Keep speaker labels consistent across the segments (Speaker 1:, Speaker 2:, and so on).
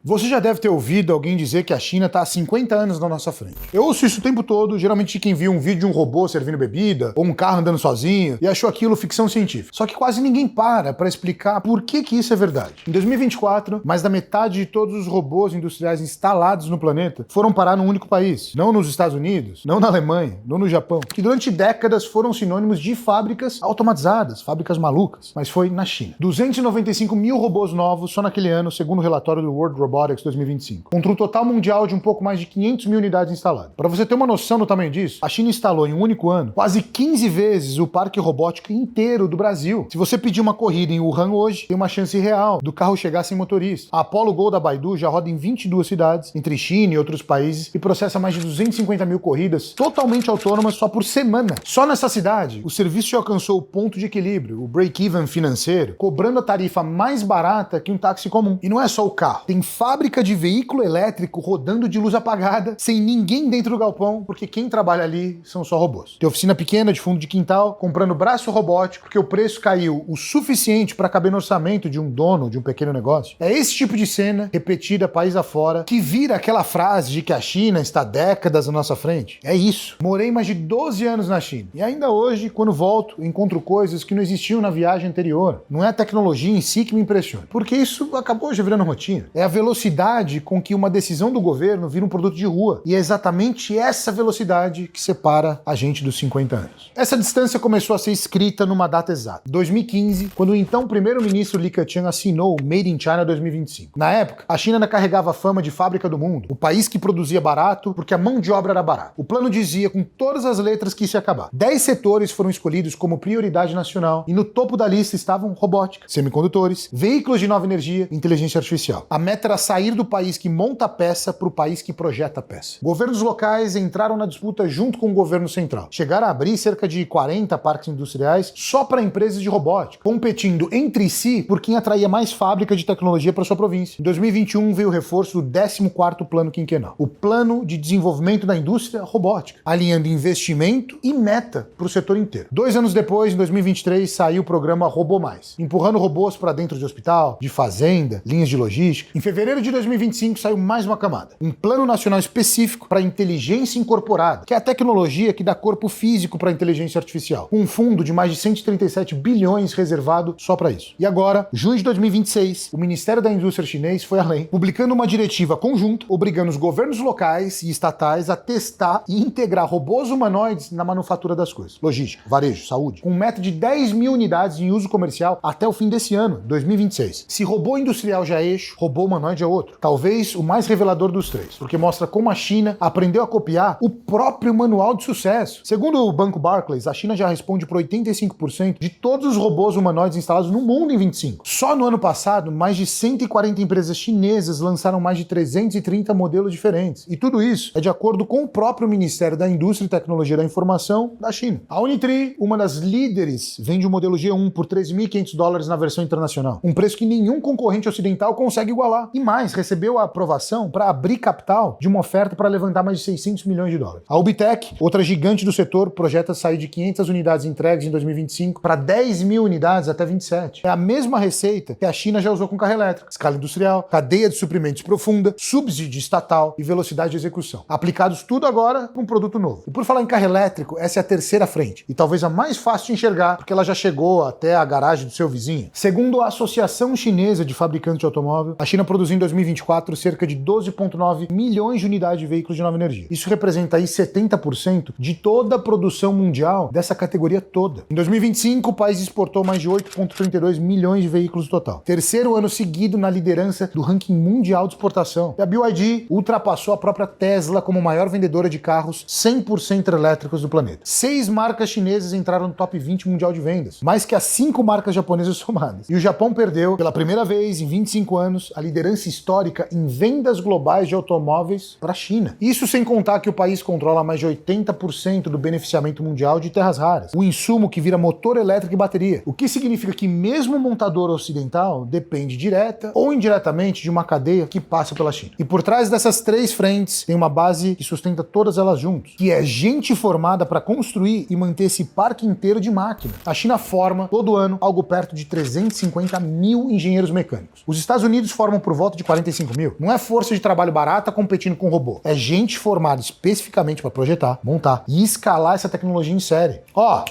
Speaker 1: Você já deve ter ouvido alguém dizer que a China está há 50 anos na nossa frente. Eu ouço isso o tempo todo, geralmente de quem viu um vídeo de um robô servindo bebida, ou um carro andando sozinho, e achou aquilo ficção científica. Só que quase ninguém para explicar por que isso é verdade. Em 2024, mais da metade de todos os robôs industriais instalados no planeta foram parar num único país. Não nos Estados Unidos, não na Alemanha, não no Japão, que durante décadas foram sinônimos de fábricas automatizadas, fábricas malucas, mas foi na China. 295 mil robôs novos só naquele ano, segundo o relatório do World Robotics 2025, contra um total mundial de um pouco mais de 500 mil unidades instaladas. Para você ter uma noção do tamanho disso, a China instalou em um único ano quase 15 vezes o parque robótico inteiro do Brasil. Se você pedir uma corrida em Wuhan hoje, tem uma chance real do carro chegar sem motorista. A Apollo Go da Baidu já roda em 22 cidades, entre China e outros países, e processa mais de 250 mil corridas totalmente autônomas só por semana. Só nessa cidade, o serviço já alcançou o ponto de equilíbrio, o break-even financeiro, cobrando a tarifa mais barata que um táxi comum. E não é só o carro. Tem fábrica de veículo elétrico rodando de luz apagada, sem ninguém dentro do galpão, porque quem trabalha ali são só robôs. Tem oficina pequena de fundo de quintal, comprando braço robótico, porque o preço caiu o suficiente para caber no orçamento de um dono de um pequeno negócio. É esse tipo de cena, repetida país afora, que vira aquela frase de que a China está décadas à nossa frente. É isso. Morei mais de 12 anos na China. E ainda hoje, quando volto, encontro coisas que não existiam na viagem anterior. Não é a tecnologia em si que me impressiona, porque isso acabou já virando rotina. É a velocidade com que uma decisão do governo vira um produto de rua. E é exatamente essa velocidade que separa a gente dos 50 anos. Essa distância começou a ser escrita numa data exata, 2015, quando o então primeiro-ministro Li Keqiang assinou o Made in China 2025. Na época, a China ainda carregava a fama de fábrica do mundo, o país que produzia barato porque a mão de obra era barata. O plano dizia com todas as letras que isso ia acabar. 10 setores foram escolhidos como prioridade nacional e no topo da lista estavam robótica, semicondutores, veículos de nova energia e inteligência artificial. A meta era sair do país que monta a peça para o país que projeta a peça. Governos locais entraram na disputa junto com o governo central. Chegaram a abrir cerca de 40 parques industriais só para empresas de robótica, competindo entre si por quem atraía mais fábrica de tecnologia para sua província. Em 2021 veio o reforço do 14º Plano Quinquenal, o Plano de Desenvolvimento da Indústria Robótica, alinhando investimento e meta para o setor inteiro. 2 anos depois, em 2023, saiu o programa Robô Mais, empurrando robôs para dentro de hospital, de fazenda, linhas de logística. Em fevereiro de 2025 saiu mais uma camada, um plano nacional específico para inteligência incorporada, que é a tecnologia que dá corpo físico para a inteligência artificial, com um fundo de mais de 137 bilhões reservado só para isso. E agora, junho de 2026, o Ministério da Indústria chinês foi além, publicando uma diretiva conjunta, obrigando os governos locais e estatais a testar e integrar robôs humanoides na manufatura das coisas. Logística, varejo, saúde, com meta de 10 mil unidades em uso comercial até o fim desse ano, 2026. Se robô industrial já é eixo, robô humanoide é outro. Talvez o mais revelador dos três, porque mostra como a China aprendeu a copiar o próprio manual de sucesso. Segundo o banco Barclays, a China já responde por 85% de todos os robôs humanoides instalados no mundo em 25. Só no ano passado, mais de 140 empresas chinesas lançaram mais de 330 modelos diferentes. E tudo isso é de acordo com o próprio Ministério da Indústria e Tecnologia da Informação da China. A Unitree, uma das líderes, vende o modelo G1 por $3.500 na versão internacional, um preço que nenhum concorrente ocidental consegue igualar. E mais, recebeu a aprovação para abrir capital de uma oferta para levantar mais de $600 milhões. A Ubitech, outra gigante do setor, projeta sair de 500 unidades entregues em 2025 para 10 mil unidades até 27. É a mesma receita que a China já usou com carro elétrico, escala industrial, cadeia de suprimentos profunda, subsídio estatal e velocidade de execução. Aplicados tudo agora num produto novo. E por falar em carro elétrico, essa é a terceira frente, e talvez a mais fácil de enxergar, porque ela já chegou até a garagem do seu vizinho. Segundo a Associação Chinesa de Fabricantes de Automóvel, a China produziu em 2024 cerca de 12,9 milhões de unidades de veículos de nova energia. Isso representa aí 70% de toda a produção mundial dessa categoria toda. Em 2025, o país exportou mais de 8,32 milhões de veículos no total. Terceiro ano seguido na liderança do ranking mundial de exportação. E a BYD ultrapassou a própria Tesla como maior vendedora de carros 100% elétricos do planeta. 6 marcas chinesas entraram no top 20 mundial de vendas, mais que as 5 marcas japonesas somadas. E o Japão perdeu, pela primeira vez em 25 anos, a liderança histórica em vendas globais de automóveis para a China. Isso sem contar que o país controla mais de 80% do beneficiamento mundial de terras raras, o insumo que vira motor elétrico e bateria, o que significa que mesmo o montador ocidental depende direta ou indiretamente de uma cadeia que passa pela China. E por trás dessas 3 frentes tem uma base que sustenta todas elas juntos, que é gente formada para construir e manter esse parque inteiro de máquinas. A China forma, todo ano, algo perto de 350 mil engenheiros mecânicos. Os Estados Unidos formam por volta de 45 mil. Não é força de trabalho barata competindo com robô. É gente formada especificamente para projetar, montar e escalar essa tecnologia em série. Ó,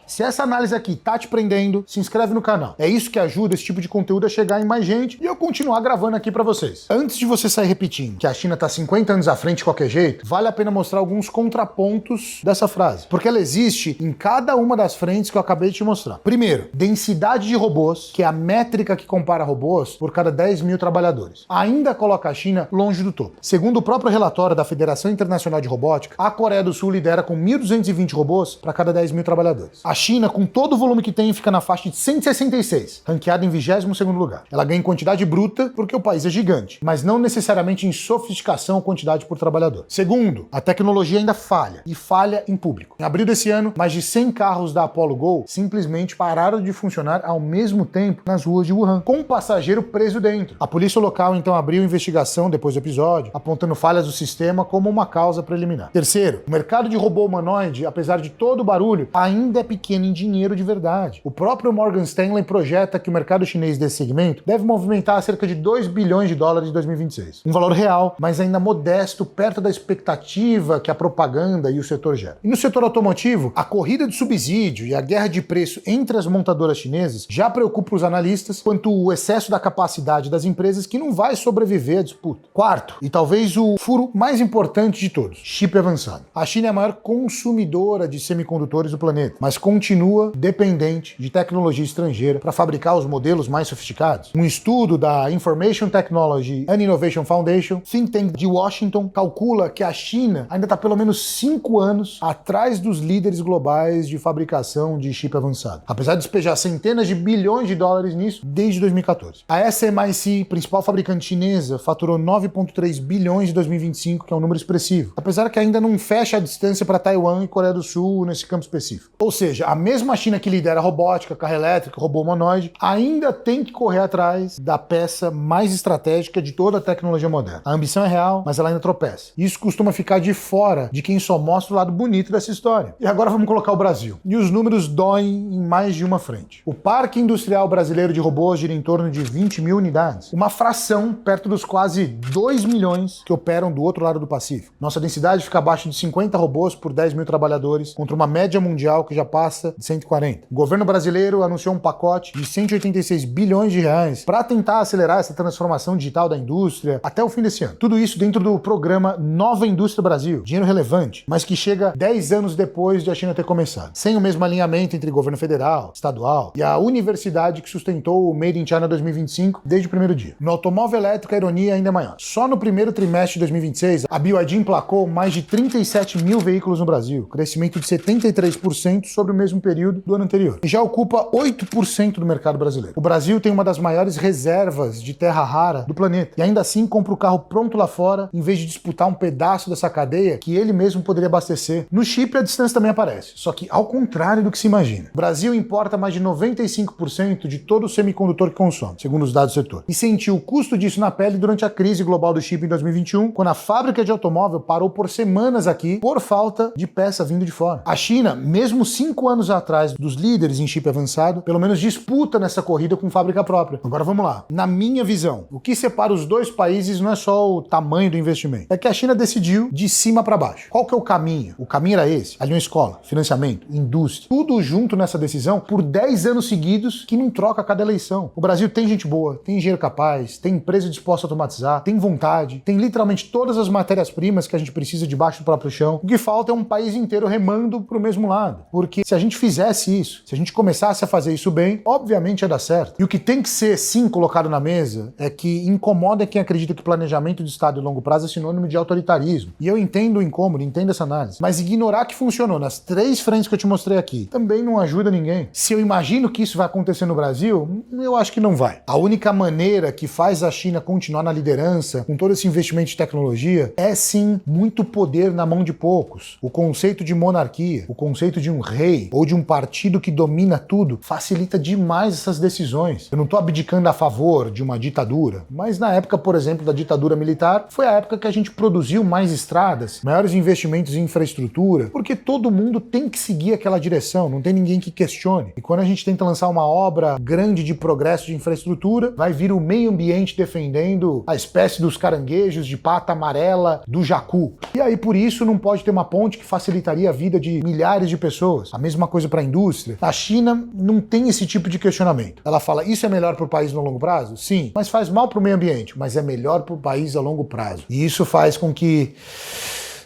Speaker 1: se essa análise aqui tá te prendendo, se inscreve no canal. É isso que ajuda esse tipo de conteúdo a chegar em mais gente e eu continuar gravando aqui pra vocês. Antes de você sair repetindo que a China tá 50 anos à frente de qualquer jeito, vale a pena mostrar alguns contrapontos dessa frase, porque ela existe em cada uma das frentes que eu acabei de te mostrar. Primeiro, densidade de robôs, que é a métrica que compara robôs por cada 10 mil trabalhadores, ainda coloca a China longe do topo. Segundo o próprio relatório da Federação Internacional de Robótica, a Coreia do Sul lidera com 1.220 robôs para cada 10 mil trabalhadores. A China, com todo o volume que tem, fica na faixa de 166, ranqueada em 22º lugar. Ela ganha em quantidade bruta porque o país é gigante, mas não necessariamente em sofisticação ou quantidade por trabalhador. Segundo, a tecnologia ainda falha, e falha em público. Em abril desse ano, mais de 100 carros da Apollo Go simplesmente pararam de funcionar ao mesmo tempo nas ruas de Wuhan, com um passageiro preso dentro. A polícia local então abriu investigação depois do episódio, apontando falhas do sistema como uma causa preliminar. Terceiro, o mercado de robô humanoide, apesar de todo o barulho, ainda é pequeno em dinheiro de verdade. O próprio Morgan Stanley projeta que o mercado chinês desse segmento deve movimentar cerca de 2 bilhões de dólares em 2026. Um valor real, mas ainda modesto, perto da expectativa que a propaganda e o setor geram. E no setor automotivo, a corrida de subsídio e a guerra de preço entre as montadoras chinesas já preocupa os analistas quanto o excesso da capacidade das empresas que não vai sobreviver à disputa. Quarto, e talvez o furo mais importante de todos, chip avançado. A China é a maior consumidora de semicondutores do planeta, mas continua dependente de tecnologia estrangeira para fabricar os modelos mais sofisticados. Um estudo da Information Technology and Innovation Foundation, think tank de Washington, calcula que a China ainda está pelo menos 5 anos atrás dos líderes globais de fabricação de chip avançado, apesar de despejar centenas de bilhões de dólares nisso desde 2014. A SMIC, principal fabricante chinesa, faturou 9,3 bilhões em 2025, que é um número expressivo, apesar que ainda não fecha a distância para Taiwan e Coreia do Sul nesse campo específico. Ou seja, a mesma China que lidera robótica, carro elétrico, robô humanoide, ainda tem que correr atrás da peça mais estratégica de toda a tecnologia moderna. A ambição é real, mas ela ainda tropeça. Isso costuma ficar de fora de quem só mostra o lado bonito dessa história. E agora vamos colocar o Brasil. E os números doem em mais de uma frente. O parque industrial brasileiro de robôs gira em torno de 20 mil unidades, uma fração perto dos quase 2 milhões que operam do outro lado do Pacífico. Nossa densidade fica abaixo de 50 robôs por 10 mil trabalhadores, contra uma média mundial que já passa de 140. O governo brasileiro anunciou um pacote de 186 bilhões de reais para tentar acelerar essa transformação digital da indústria até o fim desse ano. Tudo isso dentro do programa Nova Indústria Brasil, dinheiro relevante, mas que chega 10 anos depois de a China ter começado, sem o mesmo alinhamento entre governo federal, estadual e a universidade que sustentou o Made in China 2025 desde o primeiro dia. No automóvel elétrico, a ironia ainda é maior. Só no primeiro trimestre de 2026, a BYD emplacou mais de 37 mil veículos no Brasil, crescimento de 73% sobre o mesmo período do ano anterior, e já ocupa 8% do mercado brasileiro. O Brasil tem uma das maiores reservas de terra rara do planeta, e ainda assim compra o carro pronto lá fora, em vez de disputar um pedaço dessa cadeia que ele mesmo poderia abastecer. No chip, a distância também aparece, só que ao contrário do que se imagina. O Brasil importa mais de 95% de todo o semicondutor que consome, segundo os dados do setor, e sentiu o custo disso na pele durante a crise global do chip em 2021, quando a fábrica de automóvel parou por semanas aqui por falta de peça vindo de fora. A China, mesmo 5 anos atrás dos líderes em chip avançado, pelo menos disputa nessa corrida com fábrica própria. Agora vamos lá. Na minha visão, o que separa os dois países não é só o tamanho do investimento, é que a China decidiu de cima para baixo. Qual que é o caminho? O caminho era esse. Ali uma escola, financiamento, indústria, tudo junto nessa decisão por 10 anos seguidos que não troca a cada eleição. O Brasil tem gente boa, tem engenheiro capaz, tem empresa disposta a automatizar, tem vontade, tem literalmente todas as matérias-primas que a gente precisa debaixo do próprio chão. O que falta é um país inteiro remando pro mesmo lado. Porque se a gente fizesse isso, se a gente começasse a fazer isso bem, obviamente ia dar certo. E o que tem que ser, sim, colocado na mesa é que incomoda quem acredita que planejamento de Estado de longo prazo é sinônimo de autoritarismo. E eu entendo o incômodo, entendo essa análise. Mas ignorar que funcionou nas 3 frentes que eu te mostrei aqui também não ajuda ninguém. Se eu imagino que isso vai acontecer no Brasil, eu acho que não vai. A única maneira que faz a China continuar na liderança, com todo esse investimento de tecnologia, é sim muito poder na mão de poucos. O conceito de monarquia, o conceito de um rei, ou de um partido que domina tudo, facilita demais essas decisões. Eu não estou abdicando a favor de uma ditadura, mas na época, por exemplo, da ditadura militar, foi a época que a gente produziu mais estradas, maiores investimentos em infraestrutura, porque todo mundo tem que seguir aquela direção, não tem ninguém que questione. E quando a gente tenta lançar uma obra grande de progresso de infraestrutura, vai vir o meio ambiente defendendo a espécie dos caranguejos de pata amarela do jacu. E aí, por isso, não pode ter uma ponte que facilitaria a vida de milhares de pessoas. A mesma coisa para a indústria. A China não tem esse tipo de questionamento. Ela fala, isso é melhor para o país no longo prazo? Sim. Mas faz mal para o meio ambiente, mas é melhor para o país a longo prazo. E isso faz com que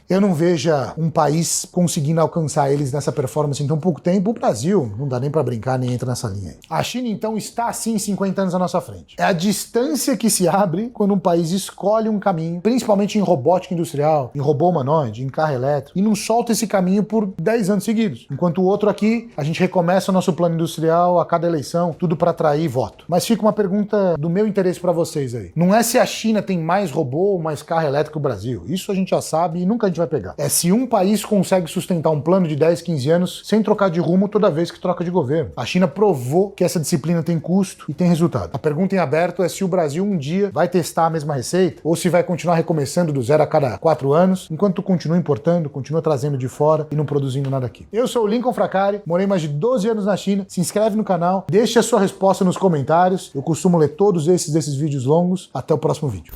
Speaker 1: eu não veja um país conseguindo alcançar eles nessa performance em tão pouco tempo. O Brasil não dá nem para brincar, nem entra nessa linha aí. A China, então, está, sim, 50 anos à nossa frente. É a distância que se abre quando um país escolhe um caminho, principalmente em robótica industrial, em robô humanoide, em carro elétrico, e não solta esse caminho por 10 anos seguidos. Enquanto o outro aqui, a gente recomeça o nosso plano industrial a cada eleição, tudo para atrair voto. Mas fica uma pergunta do meu interesse para vocês aí. Não é se a China tem mais robô ou mais carro elétrico que o Brasil. Isso a gente já sabe e nunca a gente vai pegar. É se um país consegue sustentar um plano de 10, 15 anos sem trocar de rumo toda vez que troca de governo. A China provou que essa disciplina tem custo e tem resultado. A pergunta em aberto é se o Brasil um dia vai testar a mesma receita ou se vai continuar recomeçando do zero a cada 4 anos, enquanto continua importando, continua trazendo de fora e não produzindo nada aqui. Eu sou o Lincoln Fracari, morei mais de 12 anos na China. Se inscreve no canal, deixa a sua resposta nos comentários. Eu costumo ler todos esses vídeos longos. Até o próximo vídeo.